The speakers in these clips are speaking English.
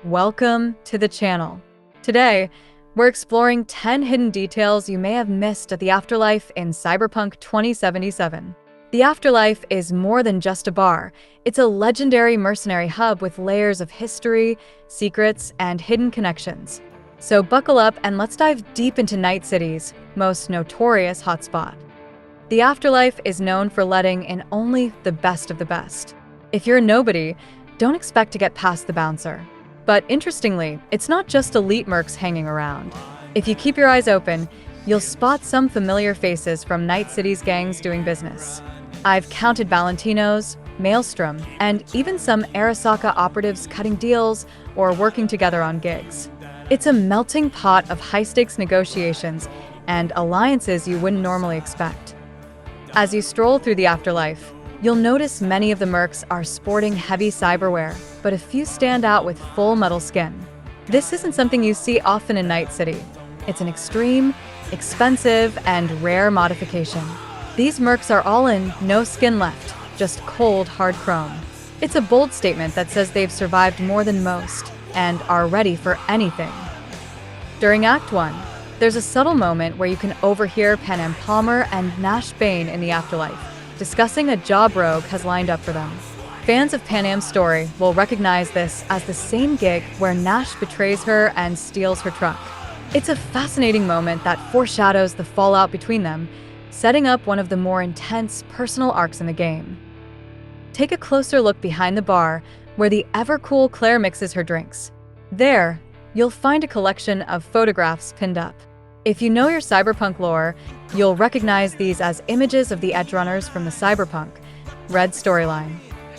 Welcome to the channel. Today, we're exploring 10 hidden details you may have missed at the Afterlife in Cyberpunk 2077. The Afterlife is more than just a bar. It's a legendary mercenary hub with layers of history, secrets, and hidden connections. So buckle up and let's dive deep into Night City's most notorious hotspot. The Afterlife is known for letting in only the best of the best. If you're a nobody, don't expect to get past the bouncer. But interestingly, it's not just elite mercs hanging around. If you keep your eyes open, you'll spot some familiar faces from Night City's gangs doing business. I've counted Valentinos, Maelstrom, and even some Arasaka operatives cutting deals or working together on gigs. It's a melting pot of high-stakes negotiations and alliances you wouldn't normally expect. As you stroll through the Afterlife, you'll notice many of the mercs are sporting heavy cyberware, but a few stand out with full metal skin. This isn't something you see often in Night City. It's an extreme, expensive, and rare modification. These mercs are all in, no skin left, just cold, hard chrome. It's a bold statement that says they've survived more than most and are ready for anything. During Act 1, there's a subtle moment where you can overhear Panam Palmer and Nash Bane in the Afterlife discussing a job Rogue has lined up for them. Fans of Panam's story will recognize this as the same gig where Nash betrays her and steals her truck. It's a fascinating moment that foreshadows the fallout between them, setting up one of the more intense personal arcs in the game. Take a closer look behind the bar where the ever-cool Claire mixes her drinks. There, you'll find a collection of photographs pinned up. If you know your Cyberpunk lore, you'll recognize these as images of the Edgerunners from the Cyberpunk Red storyline.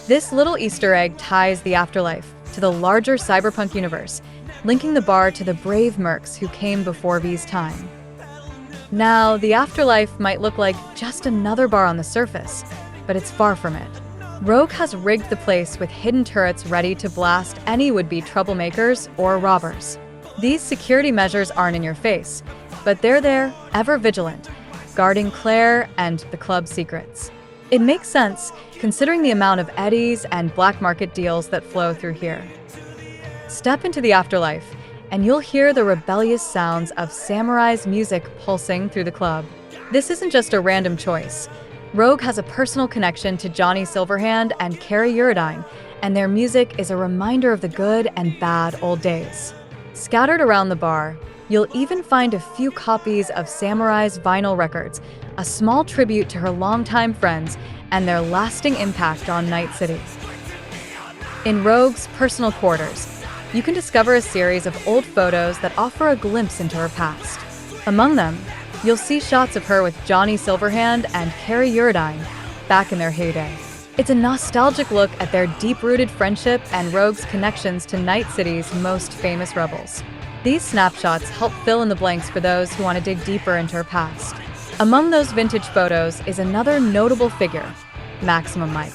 This little Easter egg ties the Afterlife to the larger Cyberpunk universe, linking the bar to the brave mercs who came before V's time. Now, the Afterlife might look like just another bar on the surface, but it's far from it. Rogue has rigged the place with hidden turrets ready to blast any would-be troublemakers or robbers. These security measures aren't in your face, but they're there, ever vigilant, guarding Claire and the club's secrets. It makes sense, considering the amount of eddies and black market deals that flow through here. Step into the Afterlife, and you'll hear the rebellious sounds of Samurai's music pulsing through the club. This isn't just a random choice. Rogue has a personal connection to Johnny Silverhand and Carrie Uridine, and their music is a reminder of the good and bad old days. Scattered around the bar, you'll even find a few copies of Samurai's vinyl records, a small tribute to her longtime friends and their lasting impact on Night City. In Rogue's personal quarters, you can discover a series of old photos that offer a glimpse into her past. Among them, you'll see shots of her with Johnny Silverhand and Carrie Uridine back in their heyday. It's a nostalgic look at their deep-rooted friendship and Rogue's connections to Night City's most famous rebels. These snapshots help fill in the blanks for those who want to dig deeper into her past. Among those vintage photos is another notable figure, Maximum Mike.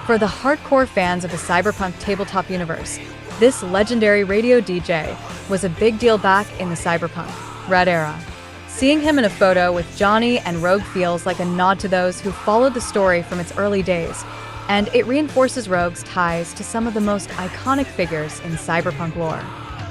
For the hardcore fans of the Cyberpunk tabletop universe, this legendary radio DJ was a big deal back in the Cyberpunk Red era. Seeing him in a photo with Johnny and Rogue feels like a nod to those who followed the story from its early days, and it reinforces Rogue's ties to some of the most iconic figures in Cyberpunk lore.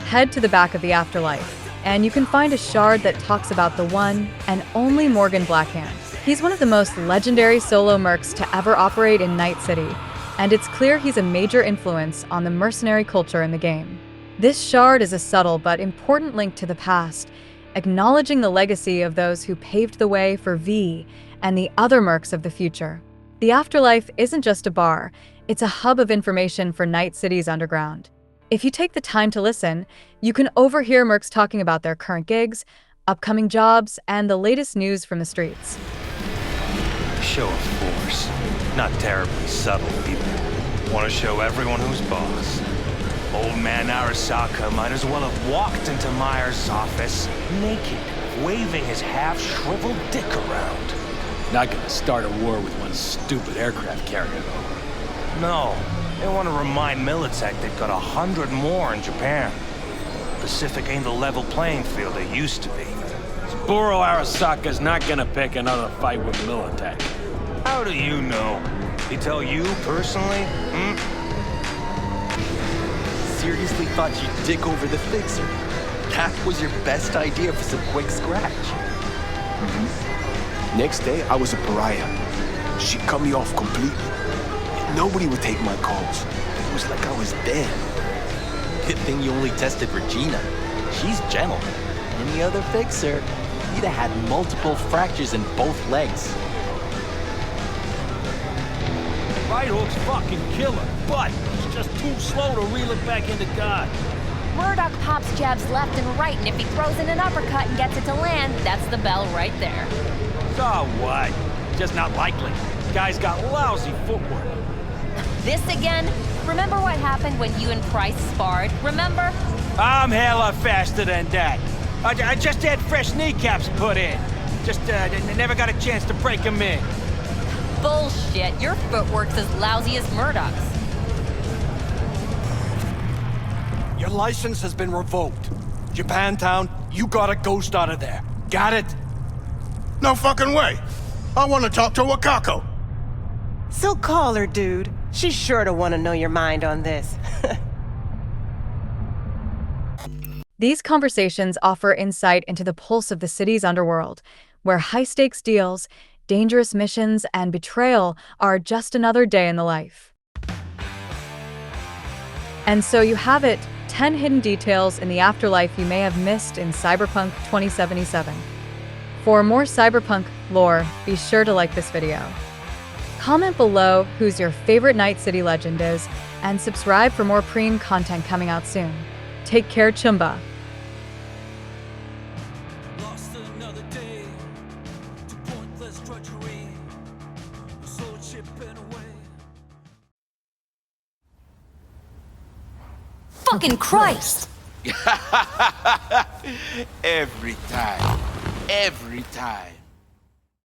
Head to the back of the Afterlife, and you can find a shard that talks about the one and only Morgan Blackhand. He's one of the most legendary solo mercs to ever operate in Night City, and it's clear he's a major influence on the mercenary culture in the game. This shard is a subtle but important link to the past, acknowledging the legacy of those who paved the way for V and the other mercs of the future. The Afterlife isn't just a bar, it's a hub of information for Night City's underground. If you take the time to listen, you can overhear mercs talking about their current gigs, upcoming jobs, and the latest news from the streets. Show of force. Not terribly subtle either. Want to show everyone who's boss. Old man Arasaka might as well have walked into Myers' office naked, waving his half-shriveled dick around. Not gonna start a war with one stupid aircraft carrier, though. No, they want to remind Militech they've got 100 more in Japan. Pacific ain't the level playing field it used to be. Boro Arasaka's not gonna pick another fight with Militech. How do you know? He tell you personally? seriously thought you'd dig over the fixer? That was your best idea for some quick scratch. Next day, I was a pariah. She cut me off completely. Nobody would take my calls. It was like I was dead. Good thing you only tested Regina. She's gentle. Any other fixer, you'd have had multiple fractures in both legs. Right hook's fucking killer, but he's just too slow to reel it back into God. Murdoch pops jabs left and right, and if he throws in an uppercut and gets it to land, that's the bell right there. So what? Just not likely. Guy's got lousy footwork. This again? Remember what happened when you and Price sparred? Remember? I'm hella faster than that. I just had fresh kneecaps put in. Just never got a chance to break them in. Bullshit. Your footwork's as lousy as Murdoch's. Your license has been revoked. Japantown, you got a ghost out of there. Got it? No fucking way. I want to talk to Wakako. So call her, dude. She's sure to want to know your mind on this. These conversations offer insight into the pulse of the city's underworld, where high-stakes deals, dangerous missions, and betrayal are just another day in the life. And so you have it, 10 hidden details in the afterlife you may have missed in Cyberpunk 2077. For more Cyberpunk lore, be sure to like this video. Comment below who's your favorite Night City legend is, and subscribe for more preem content coming out soon. Take care, Chumba. Lost another day to pointless drudgery. Soul chipping away. Fucking Christ! Every time. Every time.